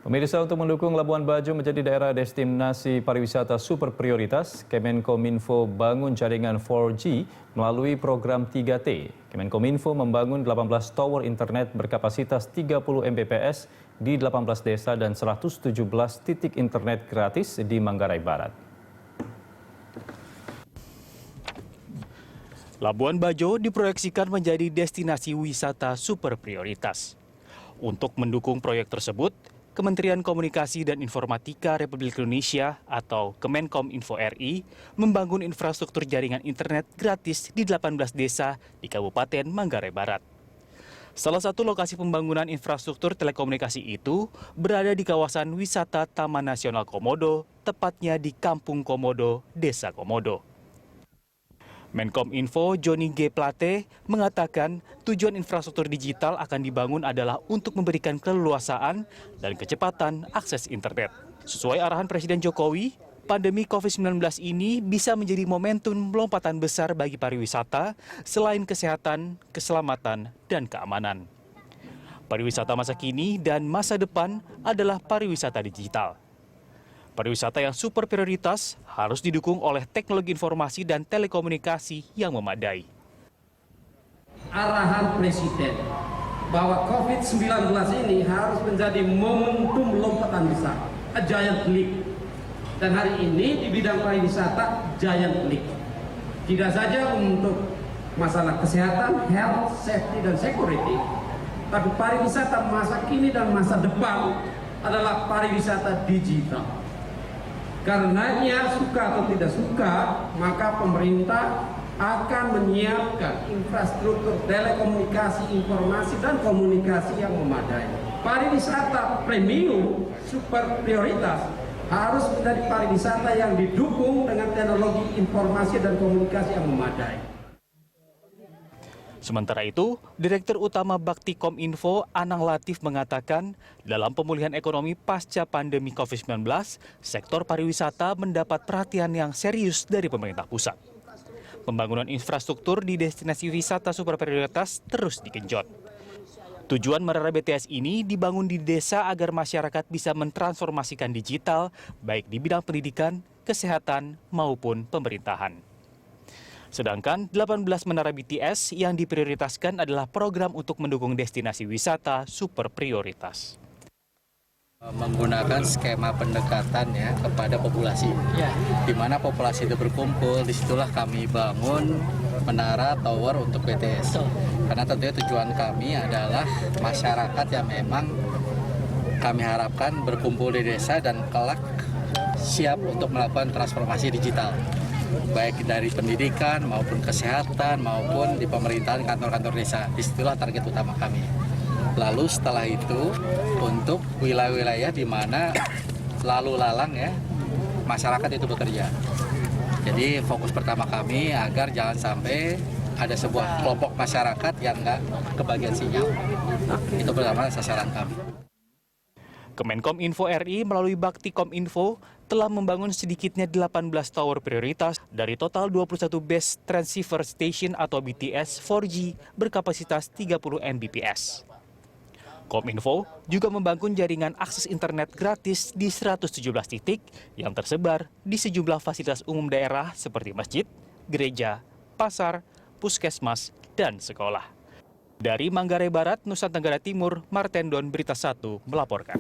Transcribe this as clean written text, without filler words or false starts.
Pemirsa, untuk mendukung Labuan Bajo menjadi daerah destinasi pariwisata super prioritas, Kemenkominfo bangun jaringan 4G melalui program 3T. Kemenkominfo membangun 18 tower internet berkapasitas 30 Mbps di 18 desa dan 117 titik internet gratis di Manggarai Barat. Labuan Bajo diproyeksikan menjadi destinasi wisata super prioritas. Untuk mendukung proyek tersebut, Kementerian Komunikasi dan Informatika Republik Indonesia atau Kemenkominfo RI membangun infrastruktur jaringan internet gratis di 18 desa di Kabupaten Manggarai Barat. Salah satu lokasi pembangunan infrastruktur telekomunikasi itu berada di kawasan wisata Taman Nasional Komodo, tepatnya di Kampung Komodo, Desa Komodo. Menkominfo Johnny G. Plate mengatakan tujuan infrastruktur digital akan dibangun adalah untuk memberikan keleluasaan dan kecepatan akses internet. Sesuai arahan Presiden Jokowi, pandemi COVID-19 ini bisa menjadi momentum lompatan besar bagi pariwisata selain kesehatan, keselamatan, dan keamanan. Pariwisata masa kini dan masa depan adalah pariwisata digital. Pariwisata yang super prioritas harus didukung oleh teknologi informasi dan telekomunikasi yang memadai. Arahan Presiden bahwa COVID-19 ini harus menjadi momentum lompatan besar, a giant leap. Dan hari ini di bidang pariwisata, giant leap. Tidak saja untuk masalah kesehatan, health, safety, dan security, tapi pariwisata masa kini dan masa depan adalah pariwisata digital. Karenanya suka atau tidak suka, maka pemerintah akan menyiapkan infrastruktur telekomunikasi, informasi, dan komunikasi yang memadai. Pariwisata premium super prioritas harus menjadi pariwisata yang didukung dengan teknologi informasi dan komunikasi yang memadai. Sementara itu, Direktur Utama Bakti Kominfo Anang Latif mengatakan dalam pemulihan ekonomi pasca pandemi COVID-19, sektor pariwisata mendapat perhatian yang serius dari pemerintah pusat. Pembangunan infrastruktur di destinasi wisata super prioritas terus digenjot. Tujuan Menara BTS ini dibangun di desa agar masyarakat bisa mentransformasikan digital baik di bidang pendidikan, kesehatan, maupun pemerintahan. Sedangkan 18 menara BTS yang diprioritaskan adalah program untuk mendukung destinasi wisata super prioritas. Menggunakan skema pendekatan ya kepada populasi, di mana populasi itu berkumpul, disitulah kami bangun menara tower untuk BTS. Karena tentunya tujuan kami adalah masyarakat yang memang kami harapkan berkumpul di desa dan kelak siap untuk melakukan transformasi digital. Baik dari pendidikan maupun kesehatan maupun di pemerintahan kantor-kantor desa. Disitulah target utama kami. Lalu setelah itu untuk wilayah-wilayah di mana lalu lalang ya masyarakat itu bekerja. Jadi fokus pertama kami agar jangan sampai ada sebuah kelompok masyarakat yang nggak kebagian sinyal. Itu pertama sasaran kami. Kemenkominfo RI melalui Bakti Kominfo telah membangun sedikitnya 18 tower prioritas dari total 21 base transceiver station atau BTS 4G berkapasitas 30 Mbps. Kominfo juga membangun jaringan akses internet gratis di 117 titik yang tersebar di sejumlah fasilitas umum daerah seperti masjid, gereja, pasar, puskesmas, dan sekolah. Dari Manggarai Barat, Nusa Tenggara Timur, Martendon Berita 1 melaporkan.